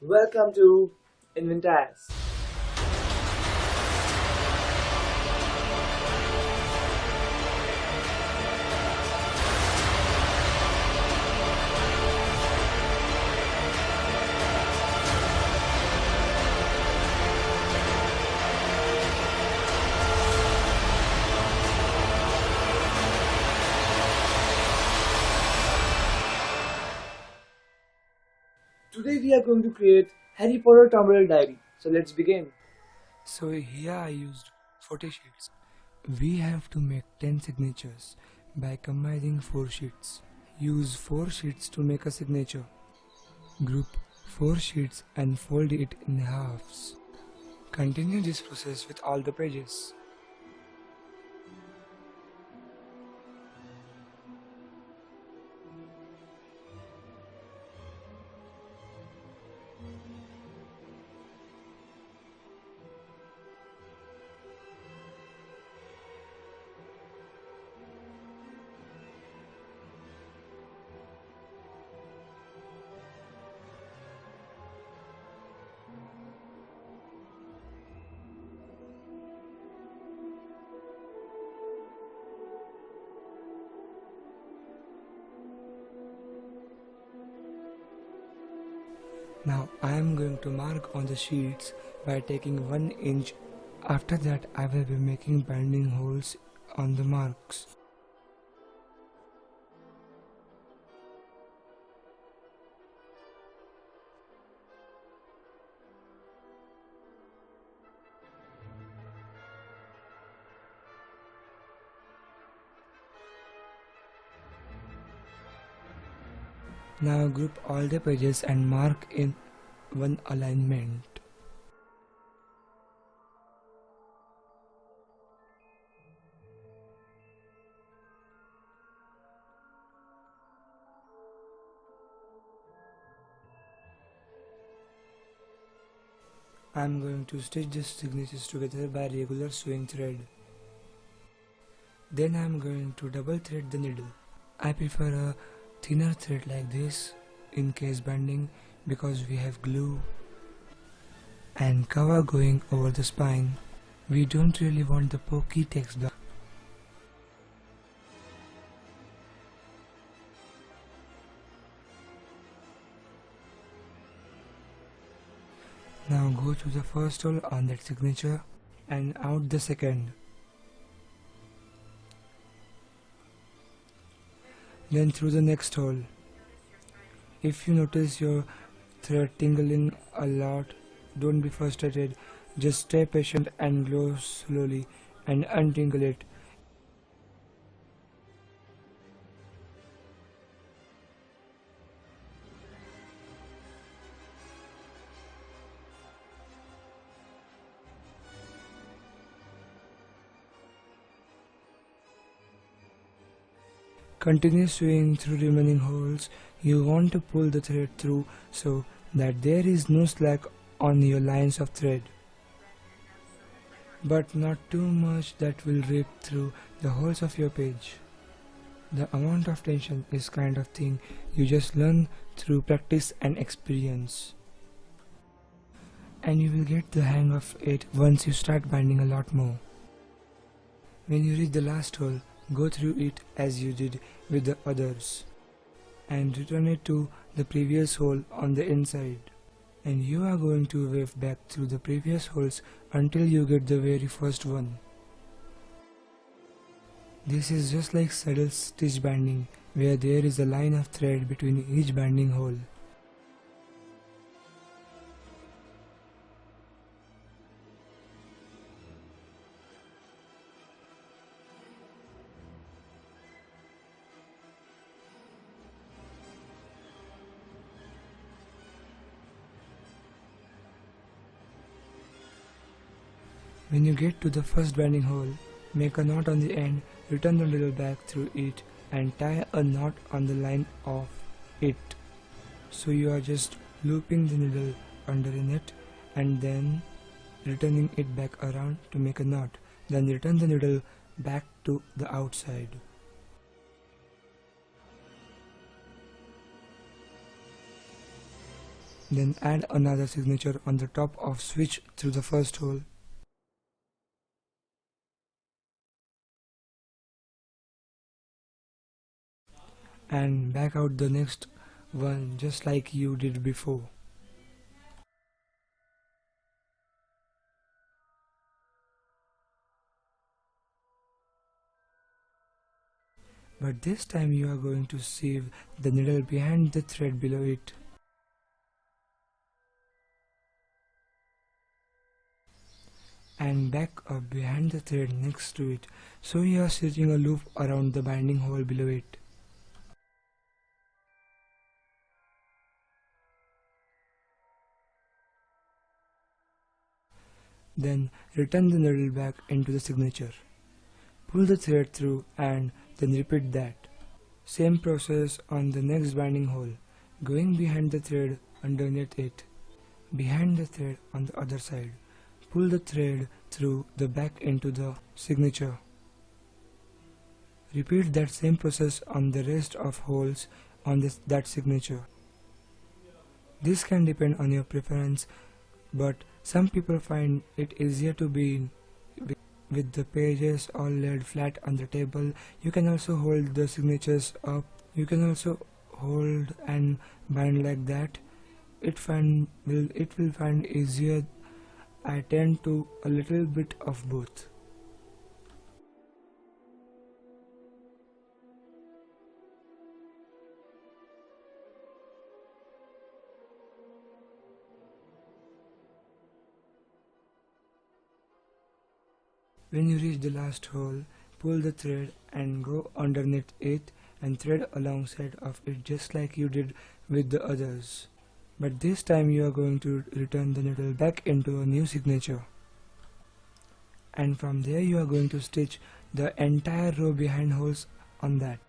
Welcome to Invent.As. Today we are going to create Harry Potter Tumbler Diary. So let's begin. So here I used 40 sheets. We have to make 10 signatures by combining 4 sheets. Use 4 sheets to make a signature. Group 4 sheets and fold it in halves. Continue this process with all the pages. Now I am going to mark on the sheets by taking 1 inch. After that I will be making binding holes on the marks. Now group all the pages and mark in one alignment. I am going to stitch the signatures together by regular sewing thread. Then I am going to double thread the needle. I prefer a thinner thread like this in case binding because we have glue and cover going over the spine. We don't really want the pokey text block. Now go to the first hole on that signature and out the second. Then through the next hole. If you notice your thread tingling a lot, don't be frustrated. Just stay patient and go slowly and untingle it. Continue sewing through remaining holes. You want to pull the thread through so that there is no slack on your lines of thread, but not too much that will rip through the holes of your page. The amount of tension is kind of thing you just learn through practice and experience, and you will get the hang of it once you start binding a lot more. When you reach the last hole, go through it as you did with the others and return it to the previous hole on the inside, and you are going to wave back through the previous holes until you get the very first one. This is just like saddle stitch binding, where there is a line of thread between each binding hole. When you get to the first binding hole, make a knot on the end, return the needle back through it and tie a knot on the line of it. So you are just looping the needle under in it and then returning it back around to make a knot. Then return the needle back to the outside. Then add another signature on the top of switch through the first hole. And back out the next one just like you did before. But this time you are going to sieve the needle behind the thread below it. And back up behind the thread next to it, so you are stitching a loop around the binding hole below it. Then return the needle back into the signature. Pull the thread through and then repeat that. Same process on the next binding hole, going behind the thread underneath it, behind the thread on the other side. Pull the thread through the back into the signature. Repeat that same process on the rest of holes on that signature. This can depend on your preference, but some people find it easier to be with the pages all laid flat on the table. You can also hold the signatures up. You can also hold and bind like that. It will find easier. I tend to a little bit of both. When you reach the last hole, pull the thread and go underneath it and thread alongside of it just like you did with the others. But this time you are going to return the needle back into a new signature. And from there you are going to stitch the entire row behind holes on that.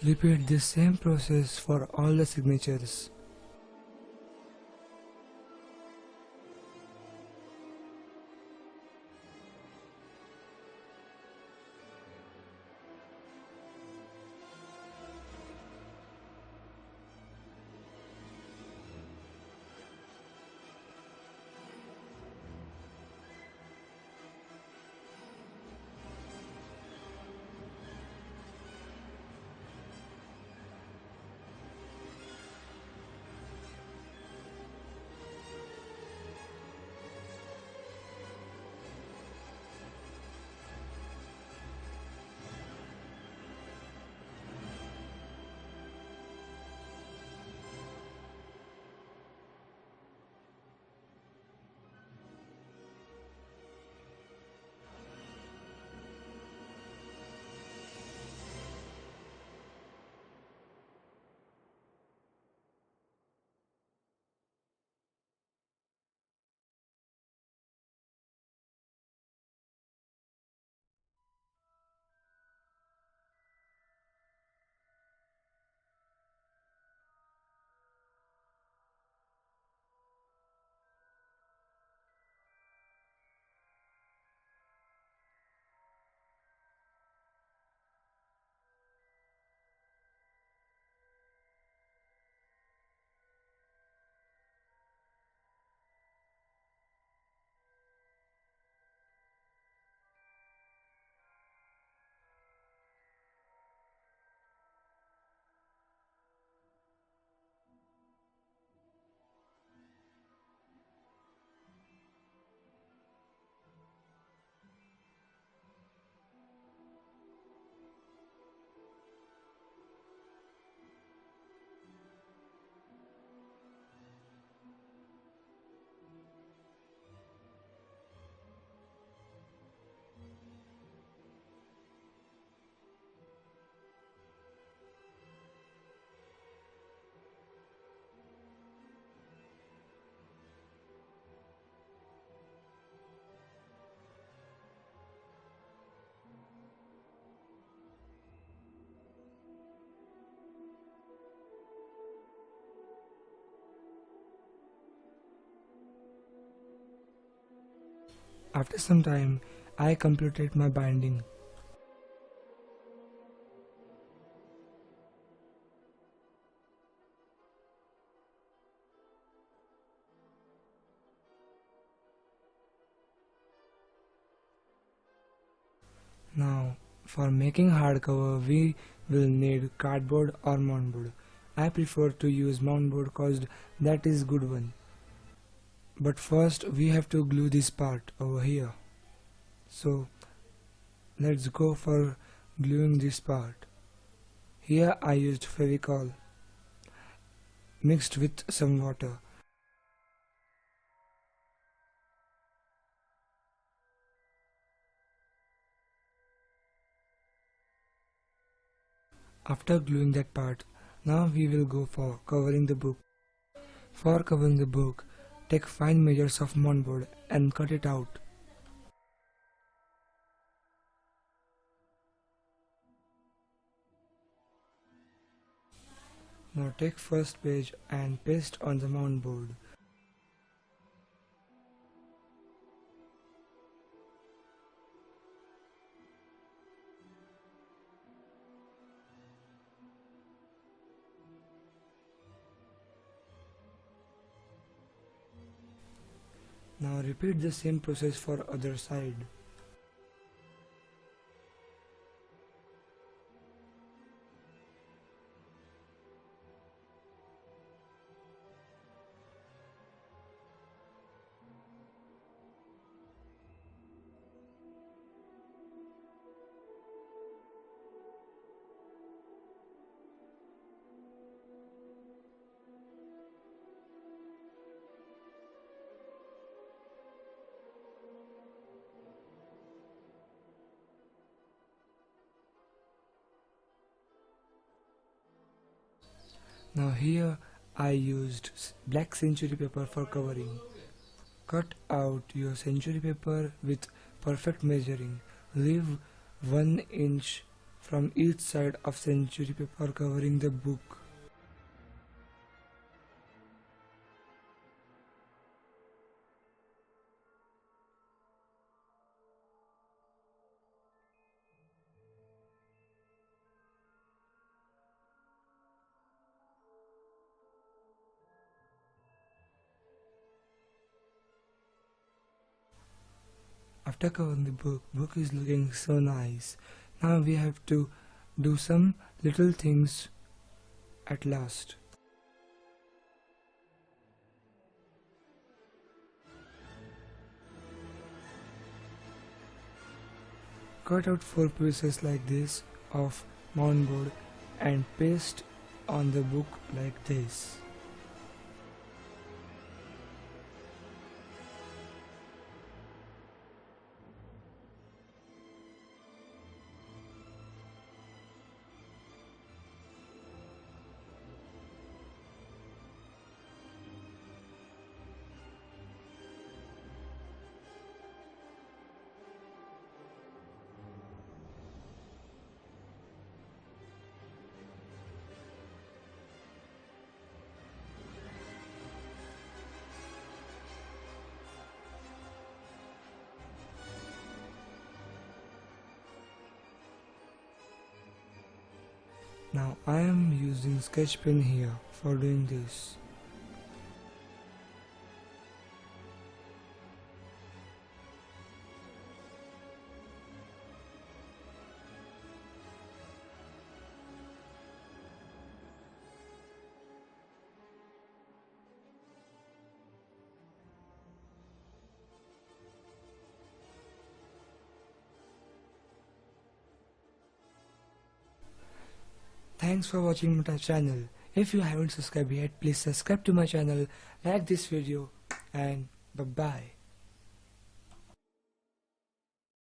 Repeat this same process for all the signatures. After some time, I completed my binding. Now, for making hardcover, we will need cardboard or mounboard. I prefer to use mounboard cause that is good one. But first we have to glue this part over here. So let's go for gluing this part. Here I used Fevicol mixed with some water. After gluing that part, now we will go for covering the book. For covering the book, take fine measures of mounboard and cut it out. Now take first page and paste on the mounboard. Now repeat the same process for other side. Now here I used black century paper for covering. Cut out your century paper with perfect measuring. Leave 1 inch from each side of century paper covering the book. After covering the book is looking so nice. Now we have to do some little things at last. Cut out 4 pieces like this of mounboard and paste on the book like this. Now I am using sketch pen here for doing this. Thanks for watching my channel. If you haven't subscribed yet, please subscribe to my channel, like this video, and bye bye.